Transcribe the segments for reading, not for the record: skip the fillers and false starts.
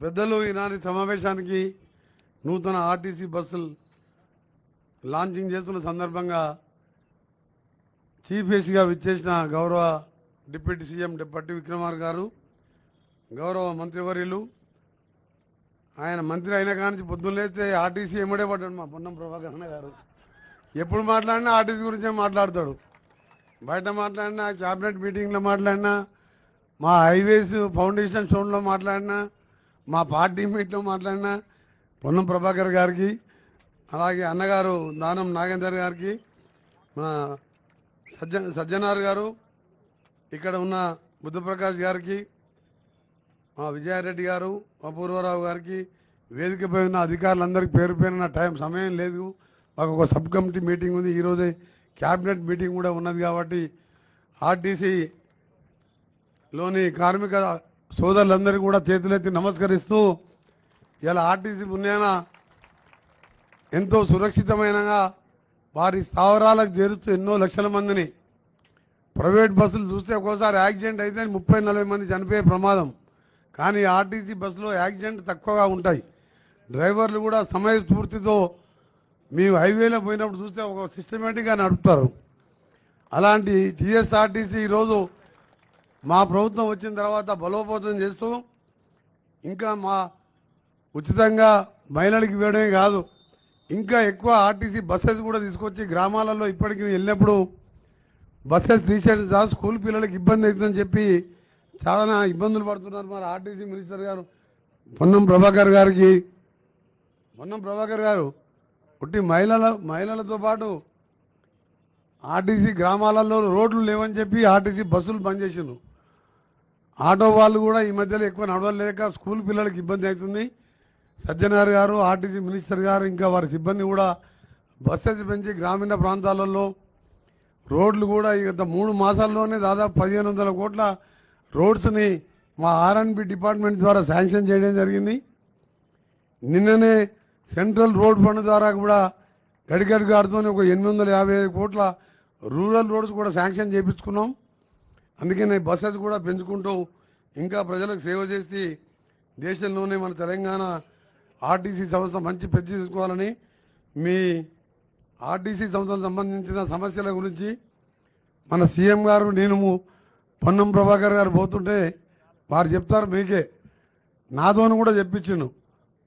పెద్దలు ఈనాటి సమావేశానికి నూతన ఆర్టీసీ బస్సులు లాంచింగ్ చేస్తున్న సందర్భంగా చీఫ్ గెస్ట్గా విచ్చేసిన గౌరవ డిప్యూటీ సీఎం పట్టి విక్రమార్క గారు, గౌరవ మంత్రివర్యులు, ఆయన మంత్రి అయిన కానీ పొద్దున్నైతే ఆర్టీసీ ఎమ్మడే పడ్డాడు మా పొన్నం ప్రభాకర్ అన్న గారు. ఎప్పుడు మాట్లాడినా ఆర్టీసీ గురించే మాట్లాడతాడు. బయట మాట్లాడినా, క్యాబినెట్ మీటింగ్లో మాట్లాడినా, మా హైవేస్ ఫౌండేషన్ స్టోన్లో మాట్లాడినా, మా పార్టీ మీట్లో మాట్లాడినా పొన్నం ప్రభాకర్ గారికి, అలాగే అన్నగారు దానం నాగేందర్ గారికి, మన సజ్జనార్ గారు, ఇక్కడ ఉన్న బుద్ధప్రకాష్ గారికి, మా విజయారెడ్డి గారు, అపూర్వరావు గారికి, వేదికపై ఉన్న అధికారులందరికీ పేరు పేరున సమయం లేదు, మాకు ఒక సబ్ కమిటీ మీటింగ్ ఉంది, ఈరోజే క్యాబినెట్ మీటింగ్ కూడా ఉన్నది కాబట్టి ఆర్టీసీలోని కార్మిక సోదరులందరికీ కూడా చేతులెత్తి నమస్కరిస్తూ, ఇలా ఆర్టీసీ పుణ్యాన ఎంతో సురక్షితమైనగా వారి స్థావరాలకు చేరుస్తూ ఎన్నో లక్షల మందిని, ప్రైవేట్ బస్సులు చూస్తే ఒక్కోసారి యాక్సిడెంట్ అయితే 30-40 మంది చనిపోయే ప్రమాదం, కానీ ఆర్టీసీ బస్సులో యాక్సిడెంట్ తక్కువగా ఉంటాయి. డ్రైవర్లు కూడా సమయస్ఫూర్తితో మేము హైవేలో పోయినప్పుడు చూస్తే ఒక సిస్టమేటిక్గా నడుపుతారు. అలాంటి టీఎస్ఆర్టీసీ ఈరోజు మా ప్రభుత్వం వచ్చిన తర్వాత బలోపేతం చేస్తూ, ఇంకా మా ఉచితంగా మహిళలకు ఇవ్వడమే కాదు, ఇంకా ఎక్కువ ఆర్టీసీ బస్సెస్ కూడా తీసుకొచ్చి గ్రామాలలో ఇప్పటికీ వెళ్ళినప్పుడు బస్సెస్ తీసేది స్కూల్ పిల్లలకి ఇబ్బంది అవుతుందని చెప్పి చాలా ఇబ్బందులు పడుతున్నారు. మరి ఆర్టీసీ మినిస్టర్ గారు పొన్నం ప్రభాకర్ గారు పుట్టి మహిళలతో పాటు ఆర్టీసీ గ్రామాలలో రోడ్లు లేవని చెప్పి ఆర్టీసీ బస్సులు బంద్ చేసిండ్రు. ఆటో వాళ్ళు కూడా ఈ మధ్యలో ఎక్కువ నడవలేక స్కూల్ పిల్లలకి ఇబ్బంది అవుతుంది. సజ్జనార్ గారు, ఆర్టీసీ మినిస్టర్ గారు, ఇంకా వారి సిబ్బంది కూడా బస్సెస్ పెంచి గ్రామీణ ప్రాంతాలలో రోడ్లు కూడా గత 3 మాసాల్లోనే దాదాపు 1500 కోట్ల రోడ్స్ని మా ఆర్ఎండ్బి డిపార్ట్మెంట్ ద్వారా శాంక్షన్ చేయడం జరిగింది. నిన్ననే సెంట్రల్ రోడ్ ఫండ్ ద్వారా కూడా గడిగడి గారితో ఒక 855 కోట్ల రూరల్ రోడ్స్ కూడా శాంక్షన్ చేయించుకున్నాం. అందుకనే బస్సెస్ కూడా పెంచుకుంటూ ఇంకా ప్రజలకు సేవ చేసి దేశంలోనే మన తెలంగాణ ఆర్టీసీ సంస్థ మంచి పెద్ద తీసుకోవాలని, మీ ఆర్టీసీ సంస్థకు సంబంధించిన సమస్యల గురించి మన సీఎం గారు, నేను పొన్నం ప్రభాకర్ గారు పోతుంటే వారు చెప్తారు, మీకే నాతోను కూడా చెప్పించిండు.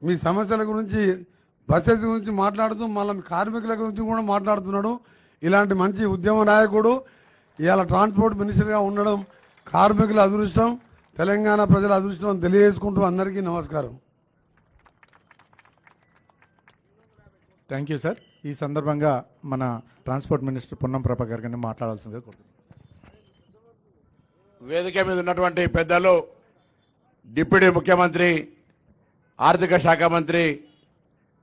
మీ సమస్యల గురించి, బస్సెస్ గురించి మాట్లాడుతూ మళ్ళీ కార్మికుల గురించి కూడా మాట్లాడుతున్నాడు. ఇలాంటి మంచి ఉద్యమ నాయకుడు ఇవాళ ట్రాన్స్పోర్ట్ మినిస్టర్గా ఉండడం కార్మికుల అదృష్టం, తెలంగాణ ప్రజల అదృష్టం తెలియజేసుకుంటూ అందరికీ నమస్కారం. Thank you sir. ఈ సందర్భంగా మన ట్రాన్స్పోర్ట్ మినిస్టర్ పొన్నం ప్రభాకర్ గారిని మాట్లాడాల్సిందిగా కోరుతున్నాను. వేదిక మీద ఉన్నటువంటి పెద్దలు, డిప్యూటీ ముఖ్యమంత్రి, ఆర్థిక శాఖ మంత్రి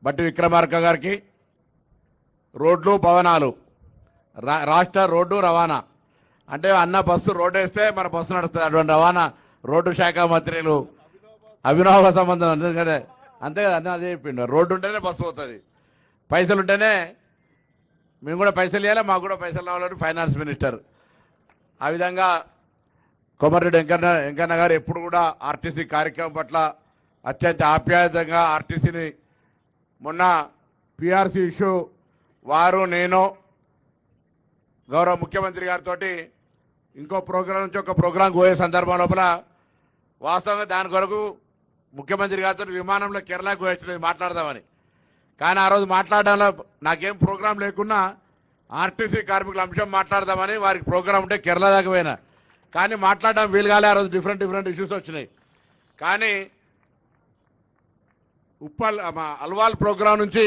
బట్టి విక్రమార్క గారికి, రోడ్లు భవనాలు రాష్ట్ర రోడ్డు రవాణా అంటే అన్న బస్సు రోడ్డు వేస్తే మన బస్సు నడుస్తుంది, అటువంటి రవాణా రోడ్డు శాఖ మంత్రులు అవినావ సంబంధం ఎందుకంటే అంతే కదా, అన్న అదే చెప్పిండు. రోడ్డు ఉంటేనే బస్సు పోతుంది, పైసలు ఉంటేనే మేము కూడా పైసలు ఇవ్వాలి, మాకు కూడా పైసలు రావాలని ఫైనాన్స్ మినిస్టర్. ఆ విధంగా కోమటిరెడ్డి వెంకన్న గారు ఎప్పుడు కూడా ఆర్టీసీ కార్యక్రమం పట్ల అత్యంత ఆప్యాయతంగా ఆర్టీసీని, మొన్న పిఆర్సీ ఇష్యూ వారు, నేను గౌరవ ముఖ్యమంత్రి గారితో ఇంకో ప్రోగ్రాం నుంచి ఒక ప్రోగ్రాంకి పోయే సందర్భం లోపల వాస్తవంగా దాని కొరకు ముఖ్యమంత్రి గారితో విమానంలో కేరళకు పోయొచ్చినది మాట్లాడదామని. కానీ ఆ రోజు మాట్లాడడంలో నాకేం ప్రోగ్రాం లేకున్నా ఆర్టీసీ కార్మికుల అంశం మాట్లాడదామని వారికి ప్రోగ్రాం ఉంటే కేరళ దాకా పోయినా, కానీ మాట్లాడడం వీలు కాలే. ఆ రోజు డిఫరెంట్ ఇష్యూస్ వచ్చినాయి. కానీ అల్వాల్ ప్రోగ్రాం నుంచి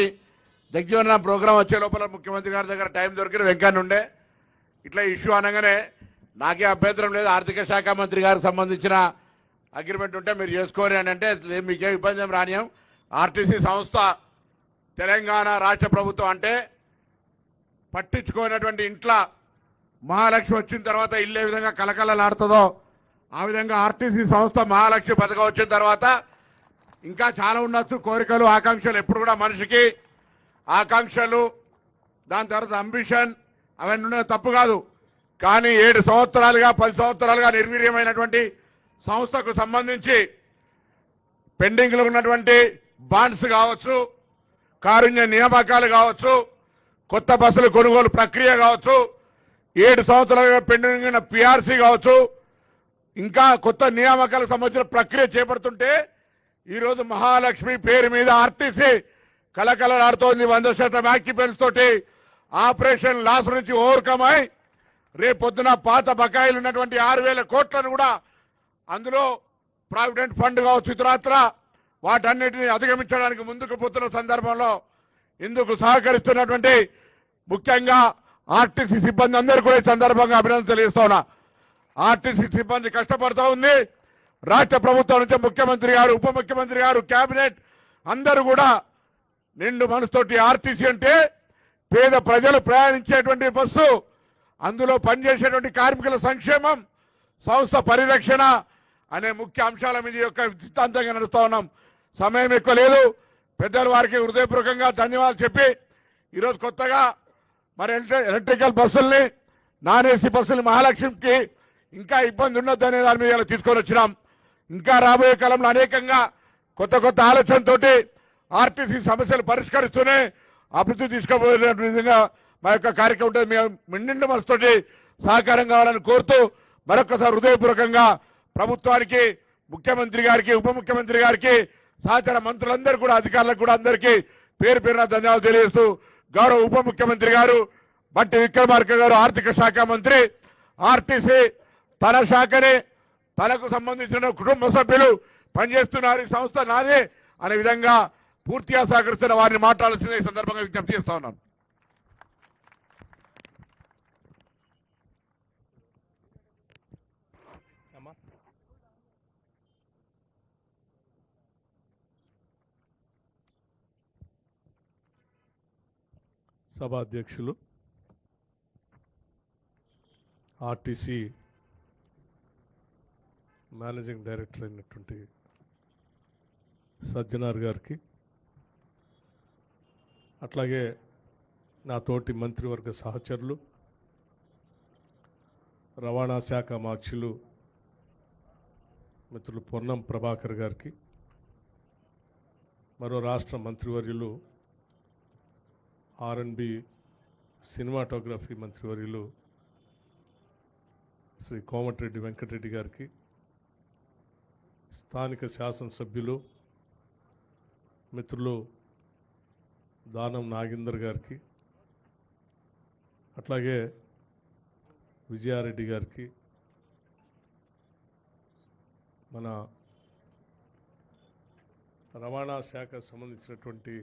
జగజీవన ప్రోగ్రాం వచ్చే లోపల ముఖ్యమంత్రి గారి దగ్గర టైం దొరికిన వెంకన్న ఉండే. ఇట్లా ఇష్యూ అనగానే నాకే అభ్యంతరం లేదు, ఆర్థిక శాఖ మంత్రి గారికి సంబంధించిన అగ్రిమెంట్ ఉంటే మీరు చేసుకోరు అని అంటే మీకే ఇబ్బంది రానియం. ఆర్టీసీ సంస్థ తెలంగాణ రాష్ట్ర ప్రభుత్వం అంటే పట్టించుకోనటువంటి ఇంట్లో మహాలక్ష్మి వచ్చిన తర్వాత ఇల్లు ఏ విధంగా కలకలలాడుతుందో ఆ విధంగా ఆర్టీసీ సంస్థ మహాలక్ష్మి పథకం వచ్చిన తర్వాత ఇంకా చాలా ఉండొచ్చు, కోరికలు, ఆకాంక్షలు. ఎప్పుడు కూడా మనిషికి ఆకాంక్షలు, దాని తర్వాత అంబిషన్ అవన్నీ ఉండడం తప్పు కాదు. కానీ 7 సంవత్సరాలుగా 10 సంవత్సరాలుగా నిర్వీర్యమైనటువంటి సంస్థకు సంబంధించి పెండింగ్లో ఉన్నటువంటి బాండ్స్ కావచ్చు, కారుణ్య నియామకాలు కావచ్చు, కొత్త బస్సుల కొనుగోలు ప్రక్రియ కావచ్చు, 7 సంవత్సరాలుగా పెండింగ్ ఉన్న పిఆర్సీ కావచ్చు, ఇంకా కొత్త నియామకాలకు సంబంధించిన ప్రక్రియ చేపడుతుంటే ఈరోజు మహాలక్ష్మి పేరు మీద ఆర్టీసీ కలకలలాడుతోంది. 100% ఆక్యుపెంట్స్ తోటి ఆపరేషన్ లాస్ నుంచి ఓవర్కమ్ అయి రేపొద్దున పాత బకాయిలు ఉన్నటువంటి 6,000 కోట్లను కూడా అందులో ప్రావిడెంట్ ఫండ్ కావచ్చు, ఇతరత్ర వాటన్నిటిని అధిగమించడానికి ముందుకు పోతున్న సందర్భంలో ఇందుకు సహకరిస్తున్నటువంటి ముఖ్యంగా ఆర్టీసీ సిబ్బంది అందరూ కూడా ఈ సందర్భంగా అభినందన తెలియజేస్తా ఉన్నా. ఆర్టీసీ సిబ్బంది కష్టపడతా ఉంది. రాష్ట్ర ప్రభుత్వం నుంచి ముఖ్యమంత్రి గారు, ఉప ముఖ్యమంత్రి గారు, కేబినెట్ అందరూ కూడా నిండు మనసుతోటి ఆర్టీసీ అంటే పేద ప్రజలు ప్రయాణించేటువంటి బస్సు, అందులో పనిచేసేటువంటి కార్మికుల సంక్షేమం, సంస్థ పరిరక్షణ అనే ముఖ్య అంశాల మీద యొక్క సిద్ధాంతంగా నడుస్తా ఉన్నాం. సమయం ఎక్కువ లేదు. పెద్దల వారికి హృదయపూర్వకంగా ధన్యవాదాలు చెప్పి ఈరోజు కొత్తగా మరి ఎలక్ట్రికల్ బస్సుల్ని, నాన్ ఏసీ బస్సుల్ని మహాలక్ష్మికి ఇంకా ఇబ్బంది ఉండొద్దు అనే దాని మీద ఇలా తీసుకొని వచ్చినాం. ఇంకా రాబోయే కాలంలో అనేకంగా కొత్త కొత్త ఆలోచనతోటి ఆర్టీసీ సమస్యలు పరిష్కరిస్తూనే అభివృద్ధి తీసుకుపోయే విధంగా మా యొక్క కార్యక్రమం ఉంటుంది. మేము నిండు మనసుతోటి సహకారం కావాలని కోరుతూ మరొకసారి హృదయపూర్వకంగా ప్రభుత్వానికి, ముఖ్యమంత్రి గారికి, ఉప ముఖ్యమంత్రి గారికి, సహచర మంత్రులందరూ కూడా, అధికారులకు కూడా అందరికీ పేరు పేరున ధన్యవాదాలు తెలియజేస్తూ గౌరవ ఉప ముఖ్యమంత్రి గారు బట్టి విక్రమార్క గారు, ఆర్థిక శాఖ మంత్రి, ఆర్టీసీ తన శాఖనే, తనకు సంబంధించిన కుటుంబ సభ్యులు పనిచేస్తున్నారు, ఈ సంస్థ నాదే అనే విధంగా పూర్తిగా సహకరిస్తున్న వారిని మాట్లాడాల్సిన ఈ సందర్భంగా విజ్ఞప్తి చేస్తా ఉన్నాను. సభాధ్యక్షులు, ఆర్టీసీ మేనేజింగ్ డైరెక్టర్ అయినటువంటి సజ్జనార్ గారికి, అట్లాగే నా తోటి మంత్రివర్గ సహచరులు, రవాణా శాఖ మార్చులు మిత్రులు పొన్నం ప్రభాకర్ గారికి, మరో రాష్ట్ర మంత్రివర్యులు R&B సినిమాటోగ్రఫీ మంత్రివర్యులు శ్రీ కోమటిరెడ్డి వెంకటరెడ్డి గారికి, స్థానిక శాసనసభ్యులు మిత్రులు దానం నాగేందర్ గారికి, అట్లాగే విజయారెడ్డి గారికి, మన రవాణా శాఖకు సంబంధించినటువంటి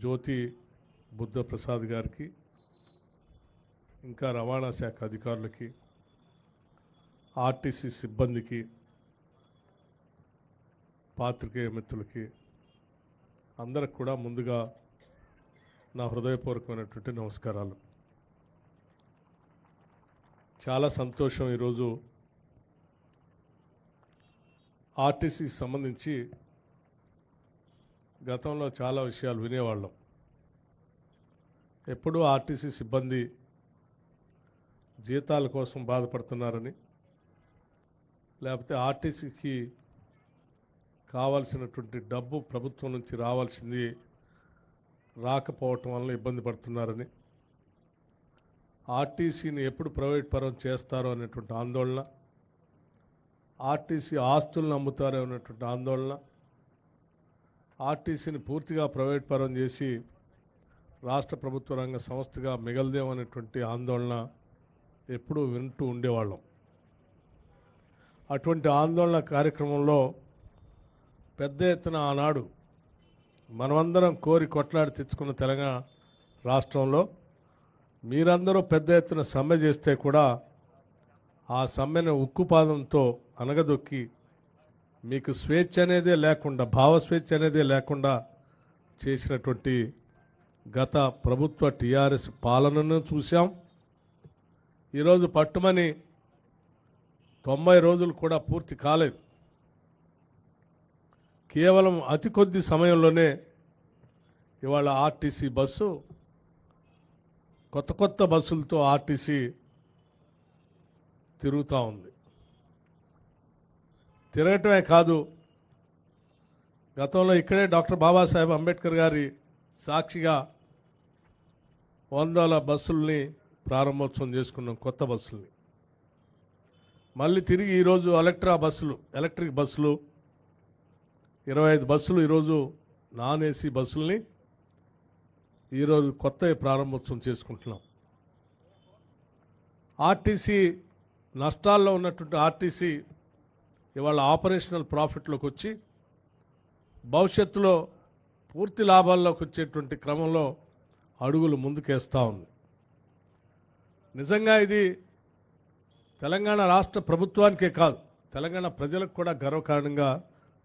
జ్యోతి బుద్ధప్రసాద్ గారికి, ఇంకా రవాణా శాఖ అధికారులకి, ఆర్టీసీ సిబ్బందికి, పాత్రికేయ మిత్రులకి అందరికి కూడా ముందుగా నా హృదయపూర్వకమైనటువంటి నమస్కారాలు. చాలా సంతోషం. ఈరోజు ఆర్టీసీకి సంబంధించి గతంలో చాలా విషయాలు వినేవాళ్ళం. ఎప్పుడూ ఆర్టీసీ సిబ్బంది జీతాల కోసం బాధపడుతున్నారని, లేకపోతే ఆర్టీసీకి కావాల్సినటువంటి డబ్బు ప్రభుత్వం నుంచి రావాల్సింది రాకపోవటం వలన ఇబ్బంది పడుతున్నారని, ఆర్టీసీని ఎప్పుడు ప్రైవేట్ పరం చేస్తారో అనేటువంటి ఆందోళన, ఆర్టీసీ ఆస్తులను అమ్ముతారో అనేటువంటి ఆందోళన, ఆర్టీసీని పూర్తిగా ప్రైవేట్ పరం చేసి రాష్ట్ర ప్రభుత్వ రంగ సంస్థగా మిగలదేమనేటువంటి ఆందోళన ఎప్పుడూ వింటూ ఉండేవాళ్ళం. అటువంటి ఆందోళన కార్యక్రమంలో పెద్ద ఎత్తున ఆనాడు మనమందరం కోరి కొట్లాడి తెచ్చుకున్న తెలంగాణ రాష్ట్రంలో మీరందరూ పెద్ద ఎత్తున సమ్మె చేస్తే కూడా ఆ సమ్మెను ఉక్కుపాదంతో అనగదొక్కి మీకు స్వేచ్ఛ అనేదే లేకుండా, భావ స్వేచ్ఛ అనేదే లేకుండా చేసినటువంటి గత ప్రభుత్వ టీఆర్ఎస్ పాలనను చూసాం. ఈరోజు పట్టుమని 90 రోజులు కూడా పూర్తి కాలేదు. కేవలం అతి కొద్ది సమయంలోనే ఇవాళ ఆర్టీసీ బస్సు, కొత్త కొత్త బస్సులతో ఆర్టీసీ తిరుగుతూ ఉంది. తిరగటమే కాదు, గతంలో ఇక్కడే డాక్టర్ బాబాసాహెబ్ అంబేద్కర్ గారి సాక్షిగా 100 బస్సుల్ని ప్రారంభోత్సవం చేసుకున్నాం, కొత్త బస్సుల్ని. మళ్ళీ తిరిగి ఈరోజు ఎలక్ట్రిక్ బస్సులు 25 బస్సులు ఈరోజు నాన్ ఏసీ బస్సుల్ని ఈరోజు కొత్త ప్రారంభోత్సవం చేసుకుంటున్నాం. ఆర్టీసీ నష్టాల్లో ఉన్నటువంటి ఆర్టీసీ ఇవాళ ఆపరేషనల్ ప్రాఫిట్లోకి వచ్చి భవిష్యత్తులో పూర్తి లాభాల్లోకి వచ్చేటువంటి క్రమంలో అడుగులు ముందుకేస్తూ ఉంది. నిజంగా ఇది తెలంగాణ రాష్ట్ర ప్రభుత్వానికే కాదు, తెలంగాణ ప్రజలకు కూడా గర్వకారణంగా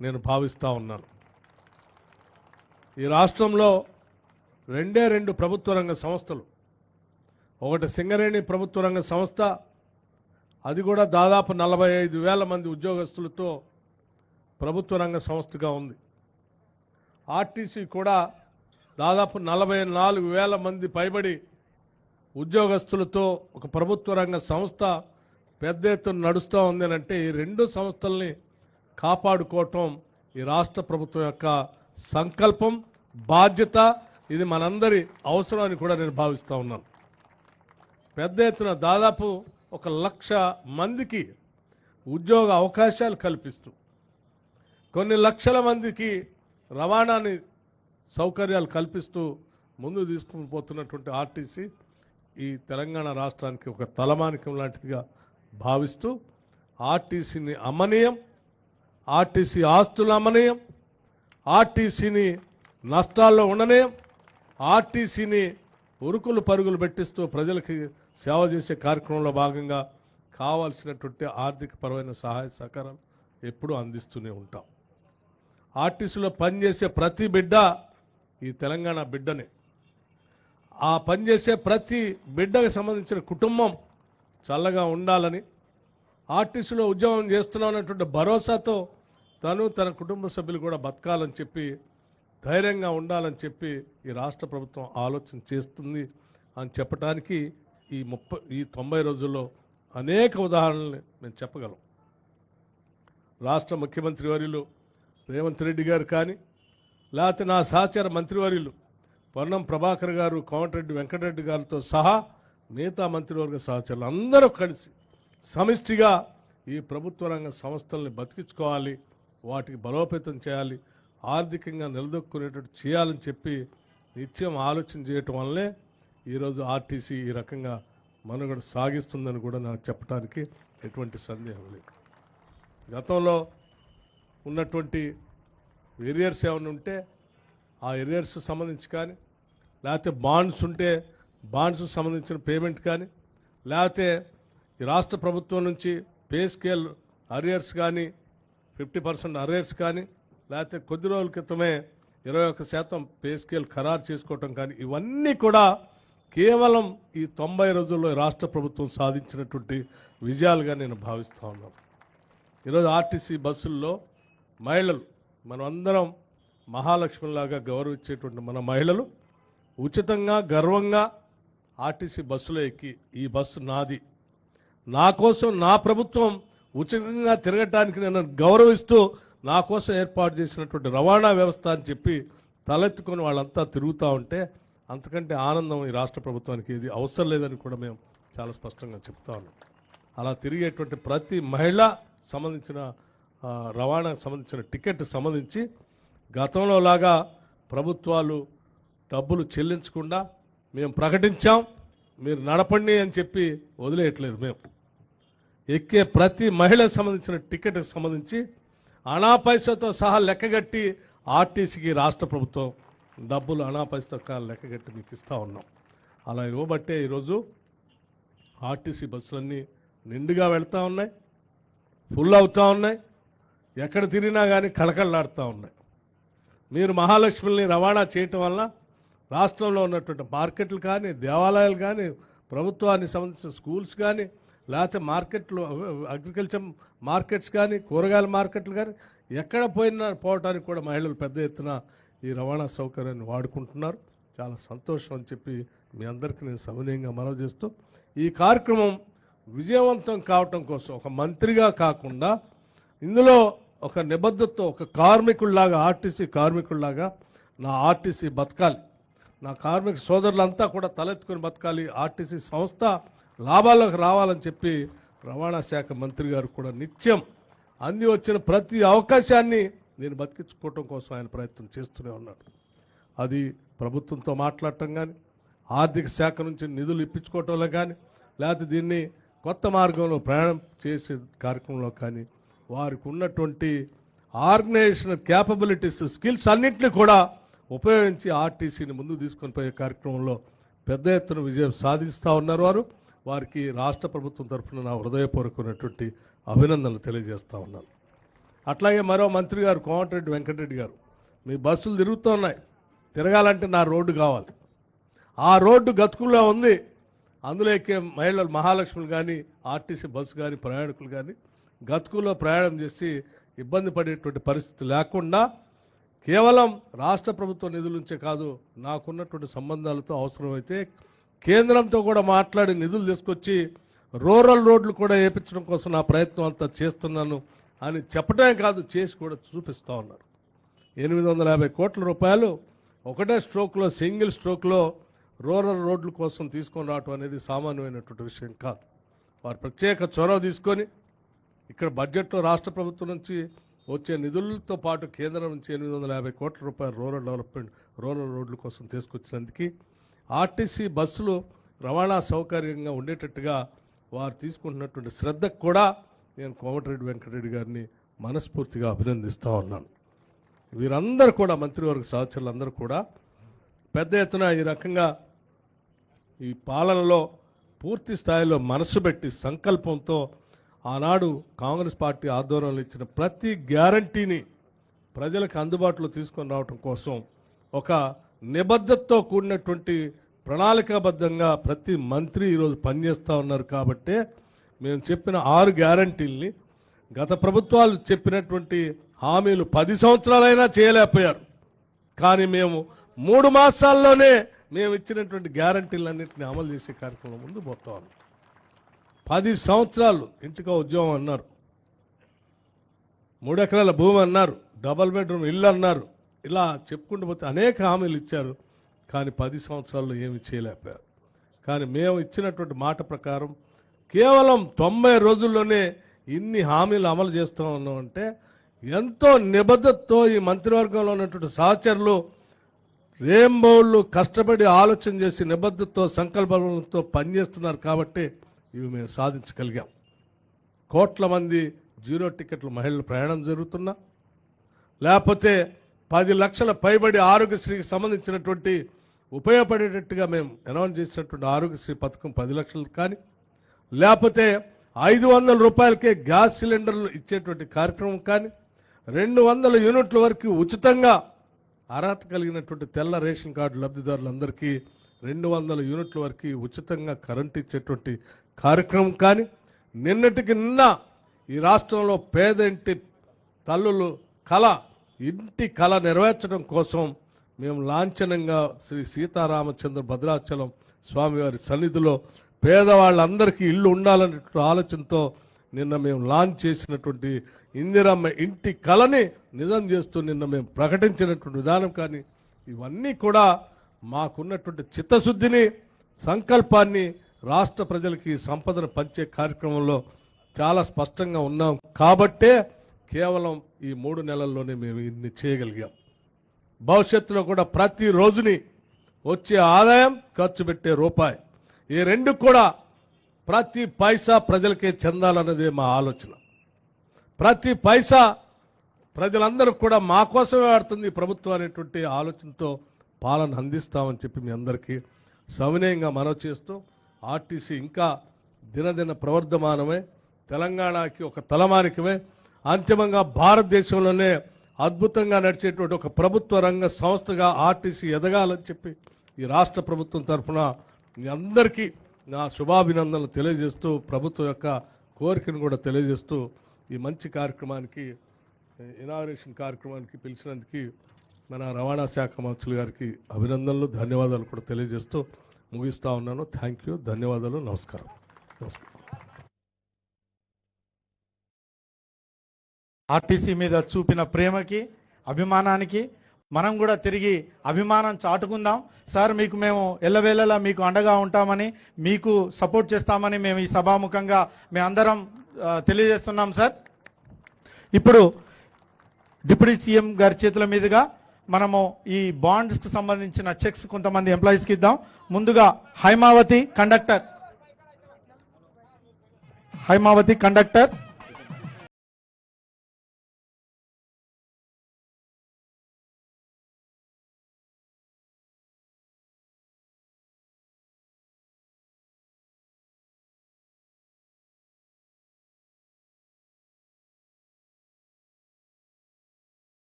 నేను భావిస్తూ ఉన్నాను. ఈ రాష్ట్రంలో 2 ప్రభుత్వ రంగ సంస్థలు, ఒకటి సింగరేణి ప్రభుత్వ రంగ సంస్థ, అది కూడా దాదాపు 45,000 మంది ఉద్యోగస్తులతో ప్రభుత్వ రంగ సంస్థగా ఉంది. ఆర్టీసీ కూడా దాదాపు 44,000 మంది పైబడి ఉద్యోగస్తులతో ఒక ప్రభుత్వ రంగ సంస్థ పెద్ద ఎత్తున నడుస్తూ ఉంది అంటే ఈ 2 సంస్థల్ని కాపాడుకోవటం ఈ రాష్ట్ర ప్రభుత్వం యొక్క సంకల్పం, బాధ్యత. ఇది మనందరి అవసరం అని కూడా నేను భావిస్తూ ఉన్నాను. పెద్ద ఎత్తున దాదాపు 1,00,000 మందికి ఉద్యోగ అవకాశాలు కల్పిస్తూ కొన్ని లక్షల మందికి రవాణాని సౌకర్యాలు కల్పిస్తూ ముందుకు తీసుకుని పోతున్నటువంటి ఆర్టీసీ ఈ తెలంగాణ రాష్ట్రానికి ఒక తలమానికం లాంటిదిగా భావిస్తూ ఆర్టీసీని అమ్మనీయం, ఆర్టీసీ ఆస్తులు అమ్మనీయం, ఆర్టీసీని నష్టాల్లో ఉండనీయం, ఆర్టీసీని ఉరుకులు పరుగులు పెట్టిస్తూ ప్రజలకి సేవ చేసే కార్యక్రమంలో భాగంగా కావాల్సినటువంటి ఆర్థికపరమైన సహాయ సహకారం ఎప్పుడూ అందిస్తూనే ఉంటాం. ఆర్టీసీలో పనిచేసే ప్రతి బిడ్డ ఈ తెలంగాణ బిడ్డనే. ఆ పనిచేసే ప్రతి బిడ్డకు సంబంధించిన కుటుంబం చల్లగా ఉండాలని, ఆర్టీసీలో ఉద్యోగం చేస్తున్నామన్నటువంటి భరోసాతో తన కుటుంబ సభ్యులు కూడా బతకాలని చెప్పి, ధైర్యంగా ఉండాలని చెప్పి ఈ రాష్ట్ర ప్రభుత్వం ఆలోచన చేస్తుంది అని చెప్పడానికి ఈ 90 రోజుల్లో అనేక ఉదాహరణలు మేము చెప్పగలం. రాష్ట్ర ముఖ్యమంత్రి వర్యులు రేవంత్ రెడ్డి గారు కానీ, లేకపోతే నా సహచర మంత్రివర్యులు పొన్నం ప్రభాకర్ గారు, కోమటిరెడ్డి వెంకటరెడ్డి గారితో సహా మిగతా మంత్రివర్గ సహచరులు అందరూ కలిసి సమిష్టిగా ఈ ప్రభుత్వ రంగ సంస్థల్ని బతికించుకోవాలి, వాటికి బలోపేతం చేయాలి, ఆర్థికంగా నిలదొక్కునేటట్టు చేయాలని చెప్పి నిత్యం ఆలోచన చేయటం వల్లే ఈరోజు ఆర్టీసీ ఈ రకంగా మనుగడ సాగిస్తుందని కూడా నాకు చెప్పడానికి ఎటువంటి సందేహం లేదు. గతంలో ఉన్నటువంటి ఎరియర్స్ ఏమైనా ఉంటే ఆ ఎరియర్స్ సంబంధించి కానీ, లేకపోతే బాండ్స్ ఉంటే బాండ్స్ సంబంధించిన పేమెంట్ కానీ, లేకపోతే ఈ రాష్ట్ర ప్రభుత్వం నుంచి పే స్కేల్ అరియర్స్ కానీ 50% అరియర్స్ కానీ, లేకపోతే కొద్ది రోజుల క్రితమే 21% పే స్కేల్ ఖరారు చేసుకోవటం కానీ, ఇవన్నీ కూడా కేవలం ఈ 90 రోజుల్లో రాష్ట్ర ప్రభుత్వం సాధించినటువంటి విజయాలుగా నేను భావిస్తూ ఉన్నాను. ఈరోజు ఆర్టీసీ బస్సుల్లో మహిళలు, మనం అందరం మహాలక్ష్మిలాగా గౌరవించేటువంటి మన మహిళలు ఉచితంగా గర్వంగా ఆర్టీసీ బస్సులో ఎక్కి ఈ బస్సు నాది, నా కోసం నా ప్రభుత్వం ఉచితంగా తిరగటానికి నేను గౌరవిస్తూ నా కోసం ఏర్పాటు చేసినటువంటి రవాణా వ్యవస్థ అని చెప్పి తలెత్తుకొని వాళ్ళంతా తిరుగుతూ ఉంటే అంతకంటే ఆనందం ఈ రాష్ట్ర ప్రభుత్వానికి ఇది అవసరం లేదని కూడా మేము చాలా స్పష్టంగా చెప్తా ఉన్నాం. అలా తిరిగేటువంటి ప్రతి మహిళ సంబంధించిన రవాణాకు సంబంధించిన టికెట్ సంబంధించి గతంలో లాగా ప్రభుత్వాలు డబ్బులు చెల్లించకుండా మేము ప్రకటించాం, మీరు నడపండి అని చెప్పి వదిలేయట్లేదు. మేము ఎక్కే ప్రతి మహిళకు సంబంధించిన టికెట్కి సంబంధించి అనాపైసతో సహా లెక్కగట్టి ఆర్టీసీకి రాష్ట్ర ప్రభుత్వం డబ్బులు అనాపైసతో లెక్కగట్టి మీకు ఇస్తూ ఉన్నాం. అలా ఇవ్వబట్టే ఈరోజు ఆర్టీసీ బస్సులన్నీ నిండుగా వెళ్తూ ఉన్నాయి, ఫుల్ అవుతూ ఉన్నాయి, ఎక్కడ తిరిగినా కానీ కళకళలాడుతూ ఉన్నాయి. మీరు మహాలక్ష్మిని రవాణా చేయటం వల్ల రాష్ట్రంలో ఉన్నటువంటి మార్కెట్లు కానీ, దేవాలయాలు కానీ, ప్రభుత్వానికి సంబంధించిన స్కూల్స్ కానీ, లేకపోతే మార్కెట్లు, అగ్రికల్చర్ మార్కెట్స్ కానీ, కూరగాయల మార్కెట్లు కానీ, ఎక్కడ పోవటానికి కూడా మహిళలు పెద్ద ఎత్తున ఈ రవాణా సౌకర్యాన్ని వాడుకుంటున్నారు. చాలా సంతోషం అని చెప్పి మీ అందరికీ నేను సవినయంగా మనవి చేస్తూ, ఈ కార్యక్రమం విజయవంతం కావటం కోసం ఒక మంత్రిగా కాకుండా ఇందులో ఒక నిబద్ధతతో ఒక కార్మికుల్లాగా ఆర్టీసీ కార్మికుల్లాగా నా ఆర్టీసీ బతకాలి, నా కార్మిక సోదరులంతా కూడా తలెత్తుకుని బతకాలి, ఆర్టీసీ సంస్థ లాభాల్లోకి రావాలని చెప్పి రవాణా శాఖ మంత్రి గారు కూడా నిత్యం అంది వచ్చిన ప్రతి అవకాశాన్ని నేను బతికించుకోవటం కోసం ఆయన ప్రయత్నం చేస్తూనే ఉన్నాడు. అది ప్రభుత్వంతో మాట్లాడటం కానీ, ఆర్థిక శాఖ నుంచి నిధులు ఇప్పించుకోవటంలో కానీ, లేకపోతే దీన్ని కొత్త మార్గంలో ప్రయాణం చేసే కార్యక్రమంలో కానీ వారికి ఉన్నటువంటి ఆర్గనైజేషన్ క్యాపబిలిటీస్ స్కిల్స్ అన్నింటినీ కూడా ఉపయోగించి ఆర్టీసీని ముందుకు తీసుకొని పోయే కార్యక్రమంలో పెద్ద ఎత్తున విజయం సాధిస్తూ ఉన్నారు. వారికి రాష్ట్ర ప్రభుత్వం తరఫున నా హృదయపూర్వకమైనటువంటి అభినందనలు తెలియజేస్తూ ఉన్నాను. అట్లాగే మరో మంత్రి గారు కోమటిరెడ్డి వెంకటరెడ్డి గారు, మీ బస్సులు తిరుగుతూ ఉన్నాయి, తిరగాలంటే నా రోడ్డు కావాలి. ఆ రోడ్డు గతుకుల్లో ఉంది, అందులో ఎక్కే మహిళలు మహాలక్ష్ములు కానీ ఆర్టీసీ బస్సు కానీ ప్రయాణికులు కానీ గతుకుల్లో ప్రయాణం చేసి ఇబ్బంది పడేటువంటి పరిస్థితి లేకుండా కేవలం రాష్ట్ర ప్రభుత్వ నిధుల నుంచే కాదు, నాకున్నటువంటి సంబంధాలతో అవసరమైతే కేంద్రంతో కూడా మాట్లాడి నిధులు తీసుకొచ్చి రూరల్ రోడ్లు కూడా వేయించడం కోసం నా ప్రయత్నం అంతా చేస్తున్నాను అని చెప్పడమే కాదు, చేసి కూడా చూపిస్తూ ఉన్నారు. 850 కోట్ల రూపాయలు ఒకటే స్ట్రోక్లో, సింగిల్ స్ట్రోక్లో రూరల్ రోడ్ల కోసం తీసుకొని రావటం అనేది సామాన్యమైనటువంటి విషయం కాదు. వారు ప్రత్యేక చొరవ తీసుకొని ఇక్కడ బడ్జెట్లో రాష్ట్ర ప్రభుత్వం నుంచి వచ్చే నిధులతో పాటు కేంద్రం నుంచి 850 కోట్ల రూపాయలు రూరల్ డెవలప్మెంట్, రూరల్ రోడ్ల కోసం తీసుకొచ్చినందుకు ఆర్టీసీ బస్సులు రవాణా సౌకర్యంగా ఉండేటట్టుగా వారు తీసుకుంటున్నటువంటి శ్రద్ధకు కూడా నేను కోమటిరెడ్డి వెంకటరెడ్డి గారిని మనస్ఫూర్తిగా అభినందిస్తూ ఉన్నాను. వీరందరూ కూడా మంత్రివర్గ సహచరులందరూ కూడా పెద్ద ఎత్తున ఈ రకంగా ఈ పాలనలో పూర్తి స్థాయిలో మనసు పెట్టి సంకల్పంతో ఆనాడు కాంగ్రెస్ పార్టీ ఆధ్వర్యంలో ఇచ్చిన ప్రతి గ్యారంటీని ప్రజలకు అందుబాటులో తీసుకొని రావడం కోసం ఒక నిబద్ధతతో కూడినటువంటి ప్రణాళికాబద్ధంగా ప్రతి మంత్రి ఈరోజు పనిచేస్తూ ఉన్నారు. కాబట్టే మేము చెప్పిన 6 గ్యారంటీల్ని గత ప్రభుత్వాలు చెప్పినటువంటి హామీలు 10 సంవత్సరాలైనా చేయలేకపోయారు. కానీ మేము 3 మాసాల్లోనే మేము ఇచ్చినటువంటి గ్యారంటీలన్నింటినీ అమలు చేసే కార్యక్రమం ముందు పోతా ఉన్నాం. 10 సంవత్సరాలు ఇంటికో ఉద్యోగం అన్నారు, 3 ఎకరాల భూమి అన్నారు, డబల్ బెడ్రూమ్ ఇల్లు అన్నారు, ఇలా చెప్పుకుంటూ పోతే అనేక హామీలు ఇచ్చారు. కానీ 10 సంవత్సరాల్లో ఏమి చేయలేకపోయారు. కానీ మేము ఇచ్చినటువంటి మాట ప్రకారం కేవలం 90 రోజుల్లోనే ఇన్ని హామీలు అమలు చేస్తూ ఉన్నామంటే ఎంతో నిబద్ధతతో ఈ మంత్రివర్గంలో ఉన్నటువంటి సహచరులు రేంబౌళ్ళు కష్టపడి ఆలోచన చేసి నిబద్ధతతో సంకల్పంతో పనిచేస్తున్నారు. కాబట్టి ఇవి మేము సాధించగలిగాం. కోట్ల మంది 0 టికెట్ల మహిళలు ప్రయాణం జరుగుతున్నా, లేకపోతే 10 లక్షల పైబడి ఆరోగ్యశ్రీకి సంబంధించినటువంటి ఉపయోగపడేటట్టుగా మేము అనౌన్స్ చేసినటువంటి ఆరోగ్యశ్రీ పథకం 10 లక్షలు కానీ, లేకపోతే 500 రూపాయలకే గ్యాస్ సిలిండర్లు ఇచ్చేటువంటి కార్యక్రమం కానీ, 200 యూనిట్ల వరకు ఉచితంగా అర్హత కలిగినటువంటి తెల్ల రేషన్ కార్డు లబ్ధిదారులందరికీ 200 యూనిట్ల వరకు ఉచితంగా కరెంట్ ఇచ్చేటువంటి కార్యక్రమం కానీ, నిన్నటికి నిన్న ఈ రాష్ట్రంలో పేదంటి తల్లులు ఇంటి కళ నెరవేర్చడం కోసం మేము లాంఛనంగా శ్రీ సీతారామచంద్ర భద్రాచలం స్వామివారి సన్నిధిలో పేదవాళ్ళందరికీ ఇల్లు ఉండాలనే ఆలోచనతో నిన్న మేము లాంచ్ చేసినటువంటి ఇందిరమ్మ ఇంటి కళని నిజం చేస్తూ నిన్న మేము ప్రకటించినటువంటి విధానం కానీ, ఇవన్నీ కూడా మాకున్నటువంటి చిత్తశుద్ధిని, సంకల్పాన్ని రాష్ట్ర ప్రజలకి సంపదను పంచే కార్యక్రమంలో చాలా స్పష్టంగా ఉన్నాం. కాబట్టే కేవలం ఈ 3 నెలల్లోనే మేము ఇన్ని చేయగలిగాం. భవిష్యత్తులో కూడా ప్రతి రోజుని వచ్చే ఆదాయం, ఖర్చు పెట్టే రూపాయి, ఈ 2 కూడా ప్రతి పైసా ప్రజలకే చెందాలన్నదే మా ఆలోచన. ప్రతి పైసా ప్రజలందరూ కూడా మా కోసమే వాడుతుంది ప్రభుత్వం అనేటువంటి ఆలోచనతో పాలన అందిస్తామని చెప్పి మీ అందరికీ సవినయంగా మనవి చేస్తూ, ఆర్టీసీ ఇంకా దినదిన ప్రవర్ధమానమే, తెలంగాణకి ఒక తలమానికమే, అంతిమంగా భారతదేశంలోనే అద్భుతంగా నడిచేటువంటి ఒక ప్రభుత్వ రంగ సంస్థగా ఆర్టీసీ ఎదగాలని చెప్పి ఈ రాష్ట్ర ప్రభుత్వం తరఫున మీ అందరికీ నా శుభాభినందనలు తెలియజేస్తూ, ప్రభుత్వం యొక్క కోరికను కూడా తెలియజేస్తూ, ఈ మంచి కార్యక్రమానికి, ఇనాగరేషన్ కార్యక్రమానికి పిలిచినందుకు మన రవాణా శాఖ మంత్రులు గారికి అభినందనలు, ధన్యవాదాలు కూడా తెలియజేస్తూ ముగిస్తా ఉన్నాను. థ్యాంక్ యూ, ధన్యవాదాలు, నమస్కారం. ఆర్టీసీ మీద చూపిన ప్రేమకి, అభిమానానికి మనం కూడా తిరిగి అభిమానం చాటుకుందాం. సార్, మీకు మేము ఎల్లవేళలా మీకు అండగా ఉంటామని, మీకు సపోర్ట్ చేస్తామని మేము ఈ సభాముఖంగా మేమందరం తెలియజేస్తున్నాం సార్. ఇప్పుడు డిప్యూటీ సీఎం గారి చేతుల మీదుగా మనము ఈ బాండ్స్కి సంబంధించిన చెక్స్ కొంతమంది ఎంప్లాయీస్కి ఇద్దాం. ముందుగా హైమావతి కండక్టర్.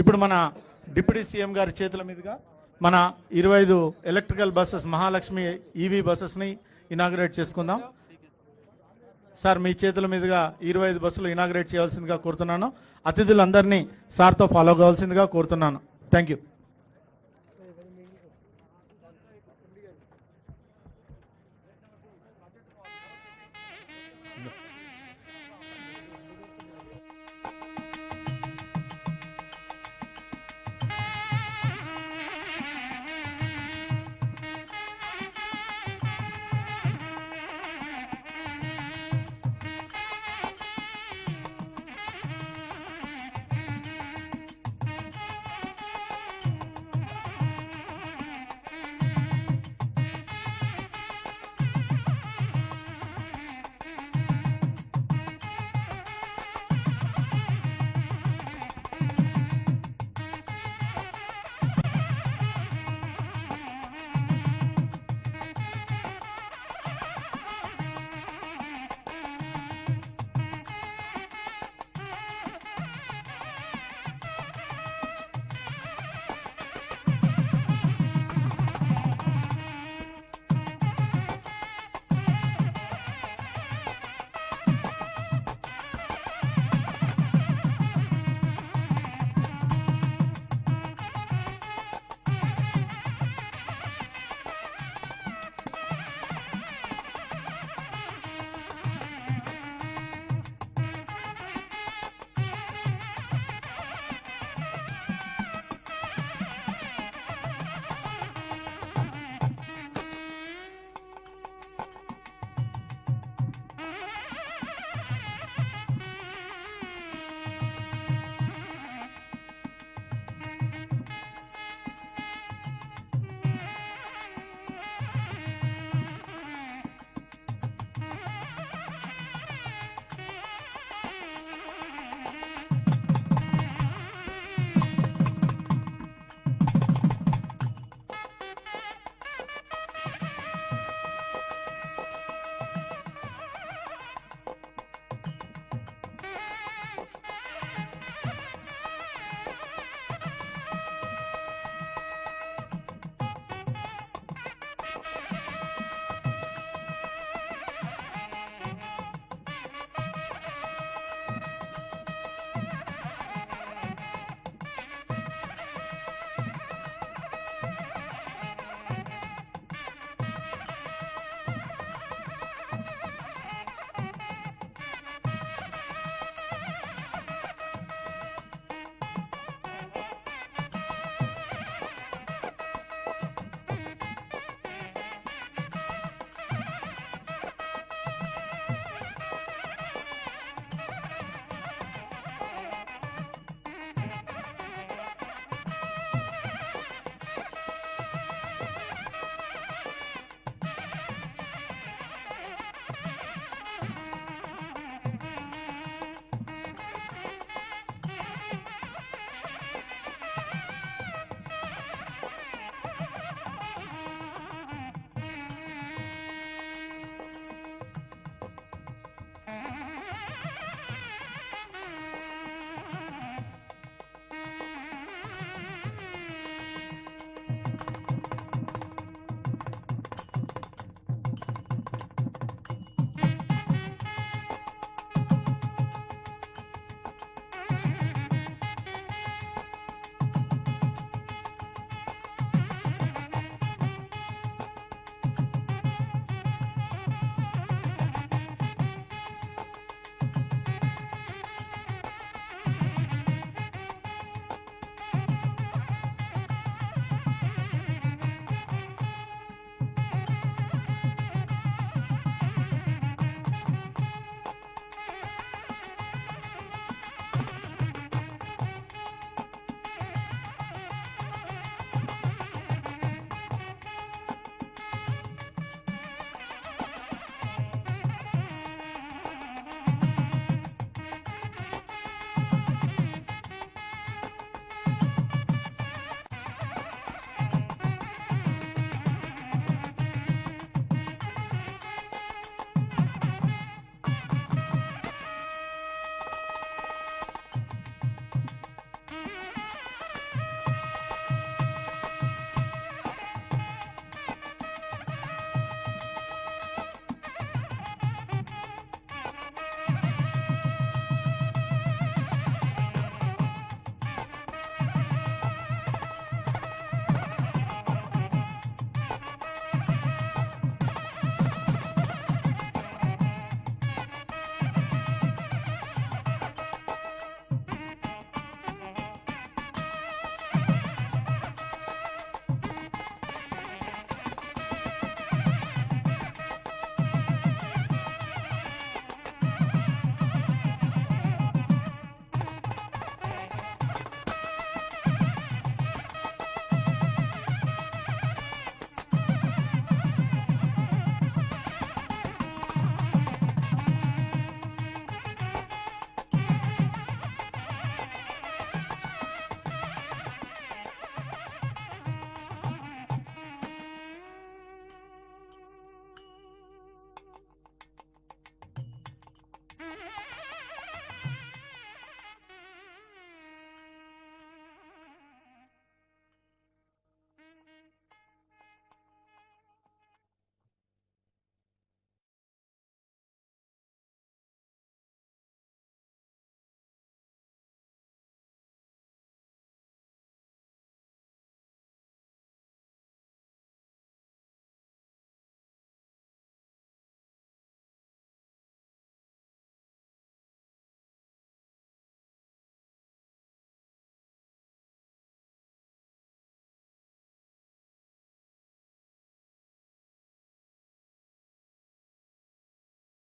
ఇప్పుడు మన డిప్యూటీ సీఎం గారి చేతుల మీదుగా మన 25 ఎలక్ట్రికల్ బస్సెస్ మహాలక్ష్మి ఈవీ బస్సెస్ని ఇనాగ్రేట్ చేసుకుందాం. సార్, మీ చేతుల మీదుగా 25 బస్సులు ఇనాగ్రేట్ చేయాల్సిందిగా కోరుతున్నాను. అతిథులందరినీ సార్తో ఫాలో కావాల్సిందిగా కోరుతున్నాను. Thank you.